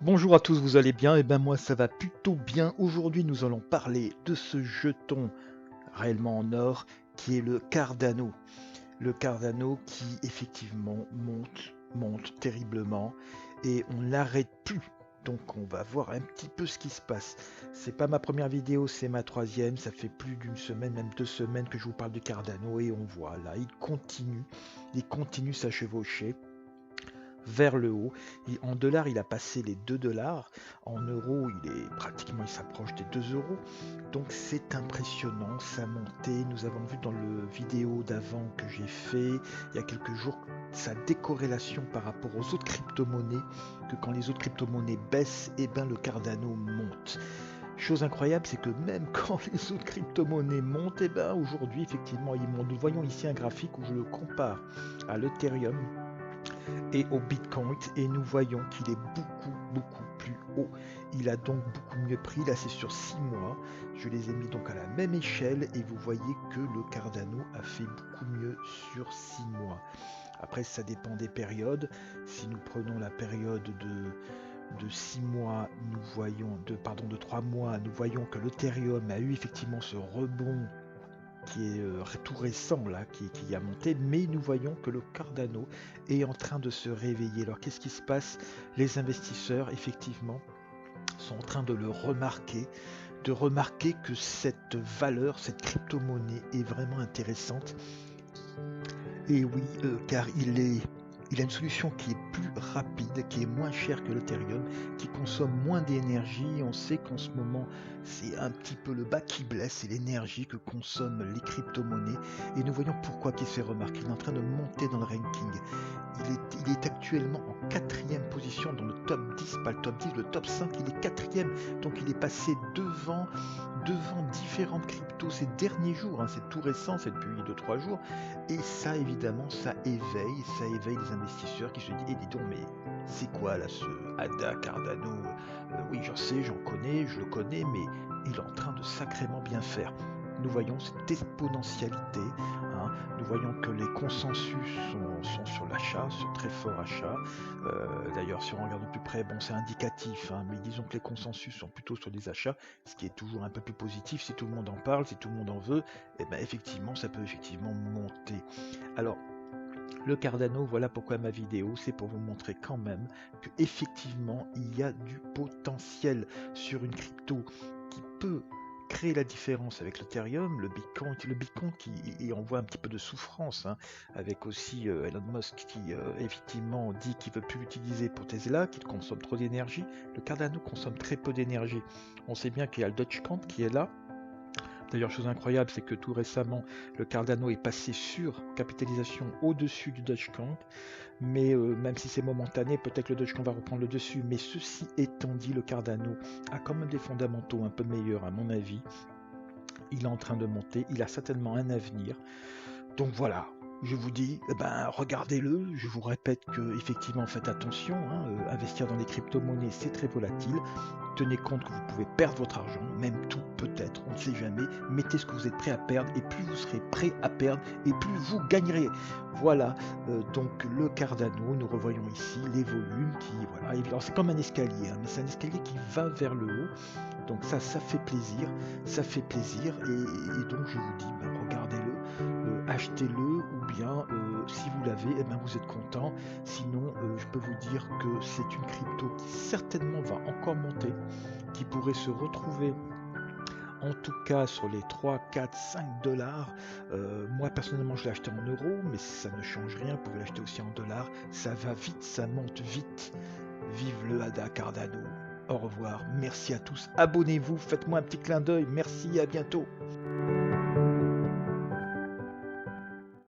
Bonjour à tous, vous allez bien? Eh ben moi ça va plutôt bien. Aujourd'hui nous allons parler de ce jeton réellement en or qui est le Cardano. Le Cardano qui effectivement monte terriblement et on n'arrête plus. Donc on va voir un petit peu ce qui se passe. C'est pas ma première vidéo, c'est ma troisième. Ça fait plus d'une semaine, même 2 semaines que je vous parle du Cardano et on voit là, il continue sa chevauchée vers le haut. En dollars, il a passé les 2 dollars. En euros, il s'approche des 2 euros. Donc c'est impressionnant, sa montée. Nous avons vu dans le vidéo d'avant que j'ai fait il y a quelques jours sa décorrélation par rapport aux autres crypto-monnaies, que quand les autres crypto-monnaies baissent, et ben le Cardano monte. Chose incroyable, c'est que même quand les autres crypto-monnaies montent, et ben aujourd'hui effectivement ils montent. Nous voyons ici un graphique où je le compare à l'Ethereum et au Bitcoin et nous voyons qu'il est beaucoup plus haut. Il a donc beaucoup mieux pris, là c'est sur 6 mois, je les ai mis donc à la même échelle et vous voyez que le Cardano a fait beaucoup mieux sur 6 mois. Après ça dépend des périodes, si nous prenons la période de 6 mois, de 3 mois, nous voyons que l'Ethereum a eu effectivement ce rebond qui est tout récent là, qui a monté, mais nous voyons que le Cardano est en train de se réveiller. Alors qu'est-ce qui se passe? Les investisseurs, effectivement, sont en train de le remarquer, de remarquer que cette valeur, cette crypto-monnaie est vraiment intéressante. Et oui, car il a une solution qui est plus rapide, qui est moins chère que l'Ethereum, qui consomme moins d'énergie. On sait qu'en ce moment, c'est un petit peu le bas qui blesse, c'est l'énergie que consomment les crypto-monnaies. Et nous voyons pourquoi il se fait remarquer. Il est en train de monter dans le ranking. Il est actuellement en quatrième position dans le top 10, pas le top 10, le top 5, il est quatrième. Donc il est passé devant différentes cryptos ces derniers jours, hein, c'est tout récent, c'est depuis 2-3 jours, et ça évidemment ça éveille les investisseurs qui se disent, dis donc, mais c'est quoi là ce ADA Cardano? Oui, j'en sais, je le connais, mais il est en train de sacrément bien faire. Nous voyons cette exponentialité, hein, nous voyons que les consensus sont sur l'achat, ce très fort achat. D'ailleurs, si on regarde de plus près, bon, c'est indicatif, hein, mais disons que les consensus sont plutôt sur des achats, ce qui est toujours un peu plus positif. Si tout le monde en parle, si tout le monde en veut, et ben effectivement, ça peut effectivement monter. Alors, le Cardano, voilà pourquoi ma vidéo, c'est pour vous montrer quand même que effectivement il y a du potentiel sur une crypto qui peut créer la différence avec l'Ethereum, le Bitcoin qui envoie un petit peu de souffrance, hein, avec aussi Elon Musk qui effectivement dit qu'il ne veut plus l'utiliser pour Tesla, qu'il consomme trop d'énergie. Le Cardano consomme très peu d'énergie. On sait bien qu'il y a le Dogecoin qui est là. D'ailleurs, chose incroyable, c'est que tout récemment, le Cardano est passé sur capitalisation au-dessus du Dogecoin. Mais même si c'est momentané, peut-être que le Dogecoin va reprendre le dessus. Mais ceci étant dit, le Cardano a quand même des fondamentaux un peu meilleurs à mon avis. Il est en train de monter, il a certainement un avenir. Donc voilà, je vous dis, eh ben, regardez-le. Je vous répète que effectivement, faites attention, hein, investir dans les crypto-monnaies, c'est très volatile. Tenez compte que vous pouvez perdre votre argent, même tout peut-être, on ne sait jamais. Mettez ce que vous êtes prêt à perdre, et plus vous serez prêt à perdre, et plus vous gagnerez. Voilà, donc le Cardano, nous revoyons ici les volumes qui, voilà, alors c'est comme un escalier, hein, mais c'est un escalier qui va vers le haut. Donc ça fait plaisir, et donc je vous dis, ben, regardez-le, achetez-le, ou bien si vous l'avez, eh ben, vous êtes content. Sinon, je peux vous dire que c'est une crypto qui certainement va encore monter, qui pourrait se retrouver en tout cas sur les 3, 4, 5 dollars. Moi personnellement je l'ai acheté en euros, mais ça ne change rien, vous pouvez l'acheter aussi en dollars. Ça va vite, ça monte vite. Vive le ADA Cardano. Au revoir, merci à tous, abonnez-vous, faites-moi un petit clin d'œil, merci, à bientôt.